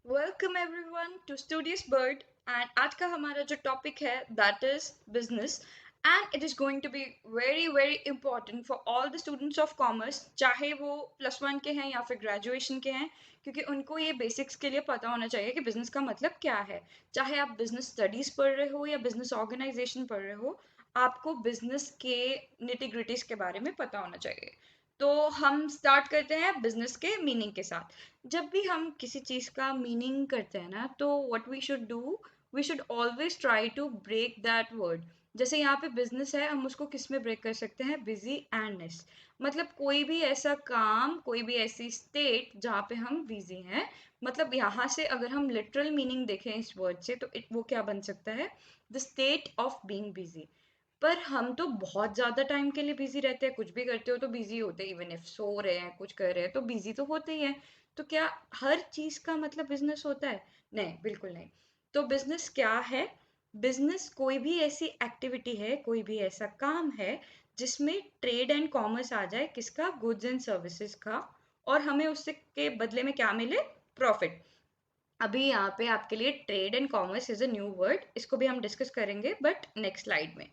Welcome everyone to Studious Bird and आज का हमारा जो टॉपिक है that is business and it is going to be very very important for all the students of commerce, चाहे वो +1 के हैं या फिर ग्रेजुएशन के हैं, क्योंकि उनको ये बेसिक्स के लिए पता होना चाहिए कि बिजनेस का मतलब क्या है। चाहे आप बिजनेस स्टडीज पढ़ रहे हो या बिजनेस ऑर्गेनाइजेशन पढ़ रहे हो, आपको बिजनेस के निटी ग्रिटीज के बारे में पता होना चाहिए। तो हम स्टार्ट करते हैं बिजनेस के मीनिंग के साथ। जब भी हम किसी चीज का मीनिंग करते हैं ना, तो what we should do, we should always try to break that word. जैसे यहाँ पे बिजनेस है, हम उसको किस में ब्रेक कर सकते हैं? बिजी एंडनेस। मतलब कोई भी ऐसा काम, कोई भी ऐसी स्टेट जहाँ पे हम बिजी हैं। मतलब यहाँ से अगर हम लिटरल मीनिंग देखें इस वर्ड से, तो वो क्या बन सकता है? The state of being busy. पर हम तो बहुत ज़्यादा टाइम के लिए बिजी रहते हैं, कुछ भी करते हो तो बिजी होते हैं, इवन इफ सो रहे हैं, कुछ कर रहे हैं तो बिजी तो होते ही हैं। तो क्या हर चीज़ का मतलब बिजनेस होता है? नहीं, बिल्कुल नहीं। तो बिजनेस क्या है? बिजनेस कोई भी ऐसी एक्टिविटी है, कोई भी ऐसा काम है जिसमें ट्रेड एंड कॉमर्स आ जाए। किसका? गुड्स एंड सर्विसेज का। और हमें उससे के बदले में क्या मिले? प्रॉफिट। अभी यहाँ पे आपके लिए trade and commerce is a new word, इसको भी हम डिस्कस करेंगे बट नेक्स्ट स्लाइड में।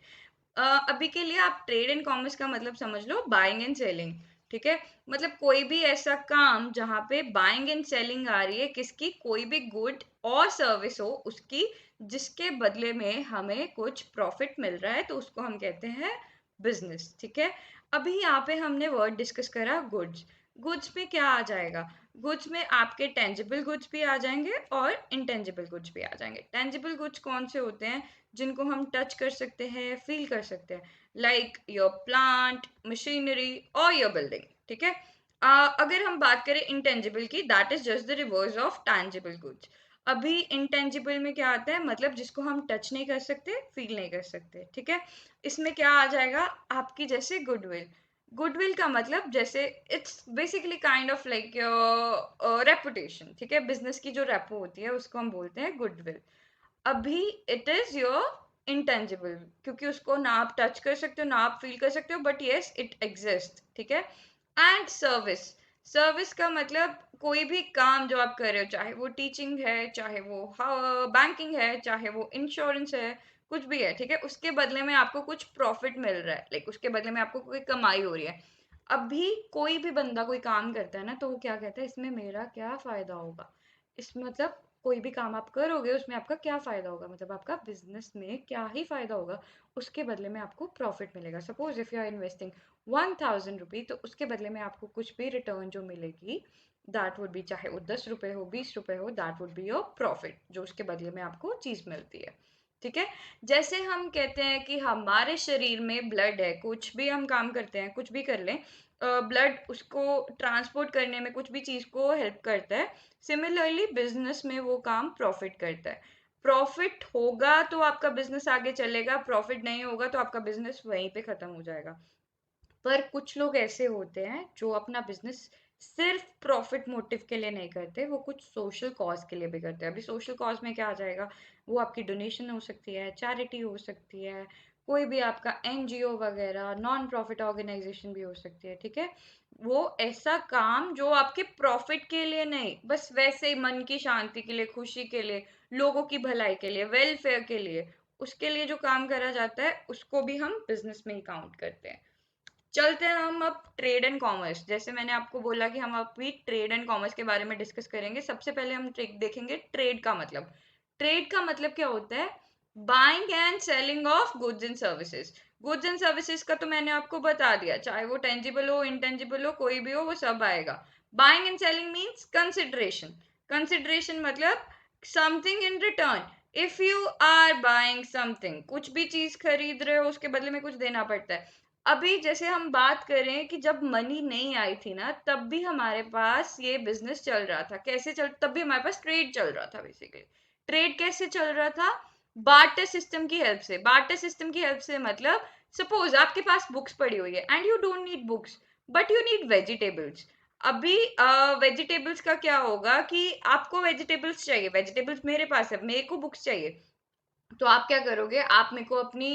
अभी के लिए आप ट्रेड एंड कॉमर्स का मतलब समझ लो बाइंग एंड सेलिंग। ठीक है, मतलब कोई भी ऐसा काम जहाँ पे बाइंग एंड सेलिंग आ रही है, किसकी? कोई भी गुड और सर्विस हो उसकी, जिसके बदले में हमें कुछ प्रॉफिट मिल रहा है, तो उसको हम कहते हैं बिजनेस। ठीक है, अभी यहाँ पे हमने वर्ड डिस्कस करा गुड्स। गुड्स में क्या आ जाएगा? गुड्स में आपके टेंजिबल गुड्स भी आ जाएंगे और इंटेंजिबल गुड्स भी आ जाएंगे। टेंजिबल गुड्स कौन से होते हैं? जिनको हम टच कर सकते हैं, फील कर सकते हैं, लाइक योर प्लांट, मशीनरी और योर बिल्डिंग। ठीक है, अगर हम बात करें इंटेंजिबल की, that is just the reverse of tangible goods. अभी इंटेंजिबल में क्या आता है? मतलब जिसको हम टच नहीं कर सकते, फील नहीं कर सकते। ठीक है, इसमें क्या आ जाएगा? आपकी जैसे गुडविल। गुडविल का मतलब जैसे it's basically kind of like reputation. ठीक है, बिजनेस की जो रेपो होती है उसको हम बोलते हैं गुडविल। अभी इट इज योर इंटेंजिबल, क्योंकि उसको ना आप टच कर सकते हो ना आप फील कर सकते हो, बट यस इट एग्जिस्ट। ठीक है, एंड सर्विस। सर्विस का मतलब कोई भी काम जो आप कर रहे हो, चाहे वो टीचिंग है, चाहे वो बैंकिंग है, चाहे वो इंश्योरेंस है, कुछ भी है। ठीक है, उसके बदले में आपको कुछ प्रॉफिट मिल रहा है, लाइक उसके बदले में आपको कोई कमाई हो रही है। अभी कोई भी बंदा कोई काम करता है ना, तो वो क्या कहता है? इसमें मेरा क्या फायदा होगा? इस मतलब कोई भी काम आप करोगे उसमें आपका क्या फायदा होगा? मतलब आपका बिजनेस में क्या ही फायदा होगा, उसके बदले में आपको प्रॉफिट मिलेगा। Suppose if you are investing 1000 rupee, तो उसके बदले में आपको कुछ भी रिटर्न जो मिलेगी, दैट वुड बी, चाहे वो 10 रुपए हो, 20 रुपए हो, that would be your profit, जो उसके बदले में आपको चीज मिलती है। ठीक है, जैसे हम कहते हैं कि हमारे शरीर में ब्लड है, कुछ भी हम काम करते हैं, कुछ भी कर लें, ब्लड उसको ट्रांसपोर्ट करने में, कुछ भी चीज को हेल्प करता है। सिमिलरली बिजनेस में वो काम प्रॉफिट करता है। प्रॉफिट होगा तो आपका बिजनेस आगे चलेगा, प्रॉफिट नहीं होगा तो आपका बिजनेस वहीं पे खत्म हो जाएगा। पर कुछ लोग ऐसे होते हैं जो अपना बिजनेस सिर्फ प्रॉफिट मोटिव के लिए नहीं करते, वो कुछ सोशल कॉज के लिए भी करते हैं। अभी सोशल कॉज में क्या आ जाएगा? वो आपकी डोनेशन हो सकती है, चैरिटी हो सकती है, कोई भी आपका एनजीओ वगैरह नॉन प्रॉफिट ऑर्गेनाइजेशन भी हो सकती है। ठीक है, वो ऐसा काम जो आपके प्रॉफिट के लिए नहीं, बस वैसे ही मन की शांति के लिए, खुशी के लिए, लोगों की भलाई के लिए, वेलफेयर के लिए, उसके लिए जो काम करा जाता है, उसको भी हम बिजनेस में ही काउंट करते हैं। चलते हैं हम अब ट्रेड एंड कॉमर्स। जैसे मैंने आपको बोला कि हम अभी ट्रेड एंड कॉमर्स के बारे में डिस्कस करेंगे। सबसे पहले हम देखेंगे ट्रेड का मतलब। ट्रेड का मतलब क्या होता है? Buying and selling of goods and services. Goods and services का तो मैंने आपको बता दिया, चाहे वो टेंजिबल हो, इंटेंजिबल हो, कोई भी हो, वो सब आएगा। Buying and selling means consideration. Consideration मतलब something in return. If you are buying something, कुछ भी चीज खरीद रहे हो, उसके बदले में कुछ देना पड़ता है। अभी जैसे हम बात करें कि जब मनी नहीं आई थी ना, तब भी हमारे पास ये बिजनेस चल रहा था। कैसे चल? तब भी हमारे पास ट्रेड चल रहा था। बेसिकली ट्रेड कैसे चल रहा था? बार्टर सिस्टम की हेल्प से। बार्टर सिस्टम की हेल्प से मतलब सपोज आपके पास बुक्स पड़ी हुई है and you don't need books, but you need vegetables. अभी वेजिटेबल्स का क्या होगा कि आपको वेजिटेबल्स चाहिए, वेजिटेबल्स मेरे पास है, मेरे को बुक्स चाहिए। तो आप क्या करोगे? आप मेरे को अपनी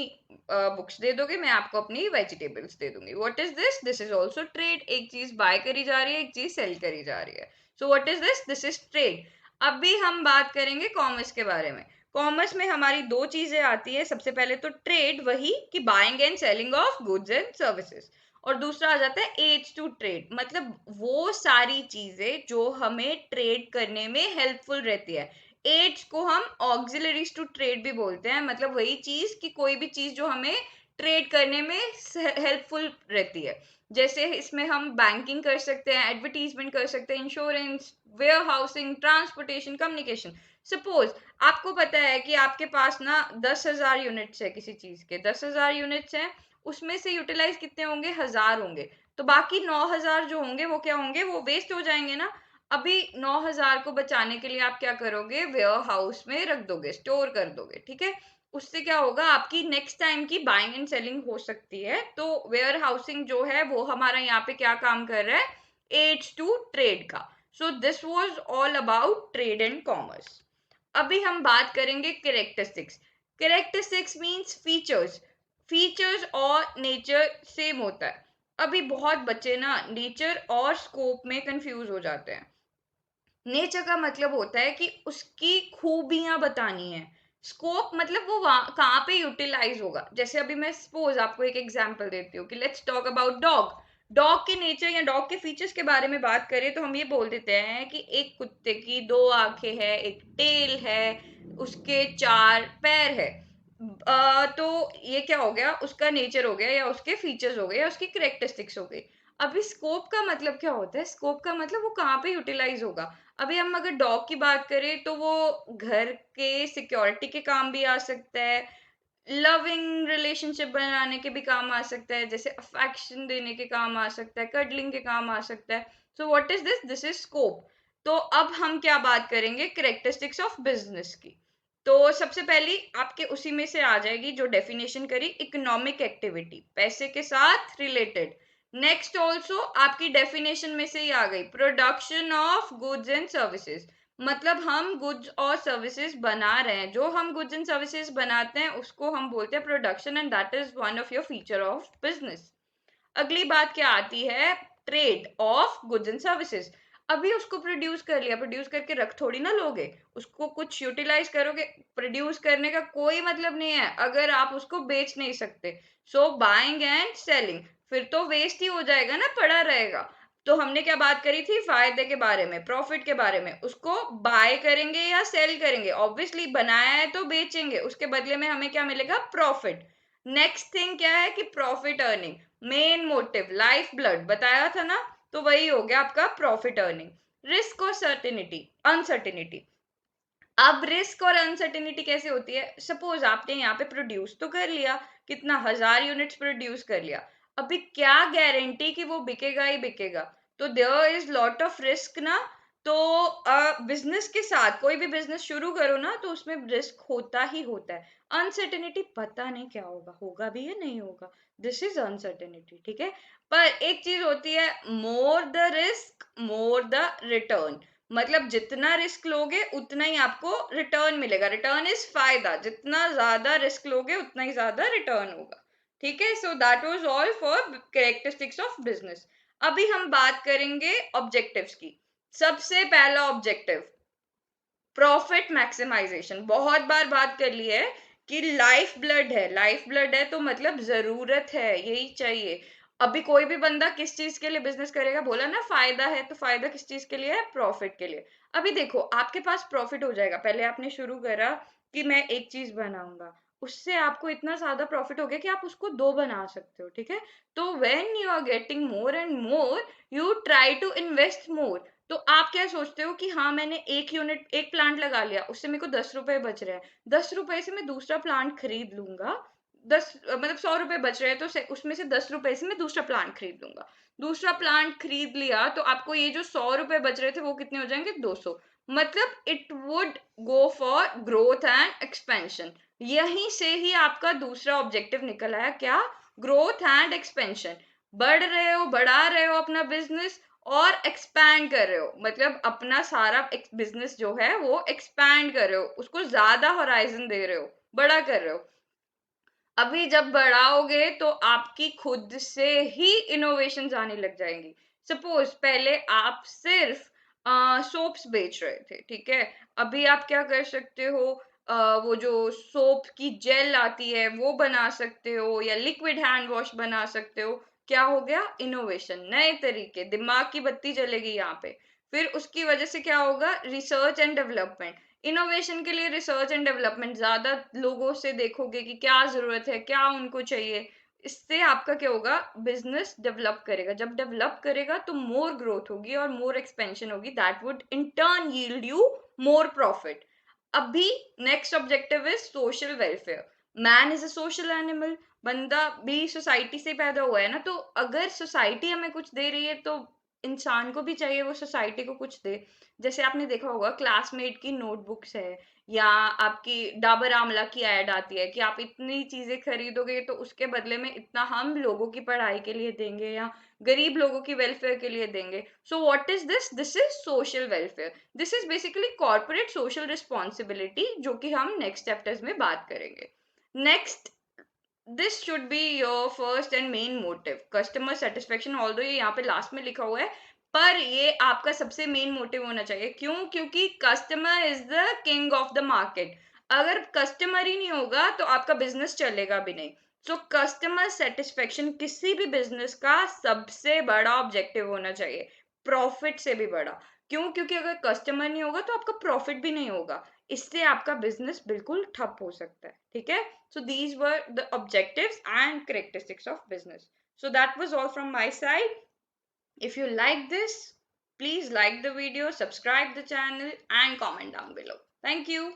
बुक्स दे दोगे, मैं आपको अपनी वेजिटेबल्स दे दूंगी। What is this? This is also trade. एक चीज बाय करी जा रही है, एक चीज सेल करी जा रही है। So what is this? This is trade. अभी हम बात करेंगे कॉमर्स के बारे में। कॉमर्स में हमारी दो चीजें आती है। सबसे पहले तो ट्रेड, वही कि buying and selling of goods and services, और दूसरा आ जाता है एड्स टू ट्रेड, मतलब वो सारी चीजें जो हमें ट्रेड करने में हेल्पफुल रहती है। एड्स को हम ऑक्सिलरीज टू ट्रेड भी बोलते हैं, मतलब वही चीज कि कोई भी चीज जो हमें ट्रेड करने में हेल्पफुल रहती है। जैसे इसमें हम बैंकिंग कर सकते हैं, एडवर्टीजमेंट कर सकते हैं, insurance, warehousing, transportation, communication. Suppose आपको पता है कि आपके पास ना 10,000 यूनिट्स है किसी चीज के, 10,000 यूनिट्स हैं, उसमें से यूटिलाइज कितने होंगे, 1,000 होंगे। तो बाकी 9,000 जो होंगे वो क्या होंगे, वो वेस्ट हो जाएंगे ना। अभी 9,000 को बचाने के लिए आप क्या करोगे, वेयर हाउस में रख दोगे, स्टोर कर दोगे, ठीक है। उससे क्या होगा, आपकी नेक्स्ट टाइम की बाइंग एंड सेलिंग हो सकती है। तो वेयर हाउसिंग जो है वो हमारा यहाँ पे क्या काम कर रहा है, एड्स टू ट्रेड का। So this was all about trade and commerce. अभी हम बात करेंगे characteristics. Characteristics means features. Features और नेचर सेम होता है। अभी बहुत बच्चे ना नेचर और स्कोप में कंफ्यूज हो जाते हैं। नेचर का मतलब होता है कि उसकी खूबियां बतानी है। स्कोप मतलब वो कहाँ पे यूटिलाइज होगा। जैसे अभी मैं सपोज आपको एक एग्जांपल देती हूँ कि let's talk about dog. Dog के नेचर या डॉग के फीचर्स के बारे में बात करें तो हम ये बोल देते हैं कि एक कुत्ते की दो आंखें हैं, एक टेल है, उसके चार पैर है। तो ये क्या हो गया, उसका नेचर हो गया, या उसके फीचर्स हो गए, या उसकी करेक्टरिस्टिक्स हो गई। अभी स्कोप का मतलब क्या होता है, स्कोप का मतलब वो कहाँ पे यूटिलाइज होगा। अभी हम अगर डॉग की बात करें तो वो घर के सिक्योरिटी के काम भी आ सकता है, लविंग रिलेशनशिप बनाने के भी काम आ सकता है, जैसे अफेक्शन देने के काम आ सकता है, कडलिंग के काम आ सकता है। So what is this, this is scope. तो अब हम क्या बात करेंगे, करेक्टरिस्टिक्स ऑफ बिजनेस की। तो सबसे पहली आपके उसी में से आ जाएगी जो डेफिनेशन करी, इकोनॉमिक एक्टिविटी, पैसे के साथ रिलेटेड। नेक्स्ट ऑल्सो आपकी डेफिनेशन में से ही आ गई, production of goods and services, मतलब हम गुड्स और सर्विसेज बना रहे हैं। जो हम गुड्स एंड सर्विसेज बनाते हैं उसको हम बोलते हैं production, and that is one of your feature of business. अगली बात क्या आती है, trade off goods and services. अभी उसको प्रोड्यूस कर लिया, प्रोड्यूस करके रख थोड़ी ना लोगे, उसको कुछ यूटिलाइज करोगे। प्रोड्यूस करने का कोई मतलब नहीं है अगर आप उसको बेच नहीं सकते। सो बाइंग एंड सेलिंग, फिर तो वेस्ट ही हो जाएगा ना, पड़ा रहेगा। तो हमने क्या बात करी थी, फायदे के बारे में, प्रॉफिट के बारे में। उसको बाय करेंगे या सेल करेंगे, ऑब्वियसली बनाया है तो बेचेंगे, उसके बदले में हमें क्या मिलेगा, प्रॉफिट। नेक्स्ट थिंग क्या है कि profit earning, main motive, life blood बताया था ना, तो वही हो गया आपका प्रॉफिट अर्निंग। रिस्क और सर्टिनिटी, अनसर्टिनिटी। अब रिस्क और अनसर्टिनिटी कैसे होती है, सपोज आपने यहाँ पे प्रोड्यूस तो कर लिया, कितना 1,000 यूनिट्स प्रोड्यूस कर लिया। अभी क्या गारंटी कि वो बिकेगा ही बिकेगा, तो there is lot of risk ना। तो बिजनेस के साथ कोई भी बिजनेस शुरू करो ना तो उसमें रिस्क होता ही होता है। अनसर्टेनिटी, पता नहीं क्या होगा, होगा भी या नहीं होगा, दिस इज अनसर्टेनिटी, ठीक है। पर एक चीज होती है, more the risk more the return, मतलब जितना रिस्क लोगे उतना ही आपको रिटर्न मिलेगा। रिटर्न इज फायदा, जितना ज्यादा रिस्क लोगे उतना ही ज्यादा रिटर्न होगा, ठीक है। So that was all for characteristics of business. अभी हम बात करेंगे ऑब्जेक्टिव्स की। सबसे पहला ऑब्जेक्टिव, प्रॉफिट मैक्सिमाइजेशन। बहुत बार बात कर ली है कि लाइफ ब्लड है, लाइफ ब्लड है तो मतलब जरूरत है, यही चाहिए। अभी कोई भी बंदा किस चीज के लिए बिजनेस करेगा, बोला ना फायदा है, तो फायदा किस चीज के लिए है, प्रॉफिट के लिए। अभी देखो आपके पास प्रॉफिट हो जाएगा, पहले आपने शुरू करा कि मैं एक चीज बनाऊंगा, उससे आपको इतना ज्यादा प्रॉफिट हो गया कि आप उसको दो बना सकते हो, ठीक है। तो when you are getting more and more, you try to invest more. तो आप क्या सोचते हो कि हाँ मैंने एक यूनिट, एक प्लांट लगा लिया, उससे मेरे को 10 रुपए बच रहे हैं, 10 रुपए से मैं दूसरा प्लांट खरीद लूंगा। मतलब 100 रुपए बच रहे हैं, तो उसमें से 10 रुपए से मैं दूसरा प्लांट खरीद लूंगा। दूसरा प्लांट खरीद लिया तो आपको ये जो 100 रुपए बच रहे थे वो कितने हो जाएंगे, 200। मतलब it would go for growth and expansion. यहीं से ही आपका दूसरा ऑब्जेक्टिव निकल आया, क्या, ग्रोथ एंड एक्सपेंशन। बढ़ रहे हो, बढ़ा रहे हो अपना बिजनेस, और एक्सपैंड कर रहे हो, मतलब अपना सारा बिजनेस जो है वो एक्सपैंड कर रहे हो, उसको ज्यादा होराइजन दे रहे हो, बड़ा कर रहे हो। अभी जब बढ़ाओगे तो आपकी खुद से ही इनोवेशन आने लग जाएंगी। सपोज पहले आप सिर्फ सोप्स बेच रहे थे, ठीक है। अभी आप क्या कर सकते हो, वो जो सोप की जेल आती है वो बना सकते हो, या लिक्विड हैंड वॉश बना सकते हो। क्या हो गया, इनोवेशन, नए तरीके, दिमाग की बत्ती जलेगी यहाँ पे। फिर उसकी वजह से क्या होगा, रिसर्च एंड डेवलपमेंट। इनोवेशन के लिए रिसर्च एंड डेवलपमेंट, ज्यादा लोगों से देखोगे कि क्या जरूरत है, क्या उनको चाहिए। इससे आपका क्या होगा, बिजनेस डेवलप करेगा। जब डेवलप करेगा तो मोर ग्रोथ होगी और मोर एक्सपेंशन होगी, that would in turn yield you more profit. अभी next objective is social welfare. Man is a social animal, बंदा भी सोसाइटी से पैदा हुआ है ना, तो अगर सोसाइटी हमें कुछ दे रही है तो इंसान को भी चाहिए वो सोसाइटी को कुछ दे। जैसे आपने देखा होगा, क्लासमेट की नोटबुक्स है, या आपकी डाबर आमला की ऐड आती है कि आप इतनी चीजें खरीदोगे तो उसके बदले में इतना हम लोगों की पढ़ाई के लिए देंगे, या गरीब लोगों की वेलफेयर के लिए देंगे। So what is this, this is social welfare. This is basically corporate social responsibility, जो कि हम नेक्स्ट चैप्टर्स में बात करेंगे। Next, this should be your first and main motive, customer satisfaction. Although ये यहाँ पे लास्ट में लिखा हुआ है, पर ये आपका सबसे मेन मोटिव होना चाहिए। क्यों? क्योंकि customer is the king of the market. अगर कस्टमर ही नहीं होगा तो आपका बिजनेस चलेगा भी नहीं। सो कस्टमर सेटिस्फेक्शन किसी भी बिजनेस का सबसे बड़ा ऑब्जेक्टिव होना चाहिए, प्रॉफिट से भी बड़ा। क्यों? क्योंकि अगर कस्टमर नहीं होगा तो आपका प्रॉफिट भी नहीं होगा, इससे आपका बिजनेस बिल्कुल ठप हो सकता है, ठीक है। So these were the objectives and characteristics of business. So that was all from my side. If you like this, please like the video, subscribe the channel and comment down below. Thank you.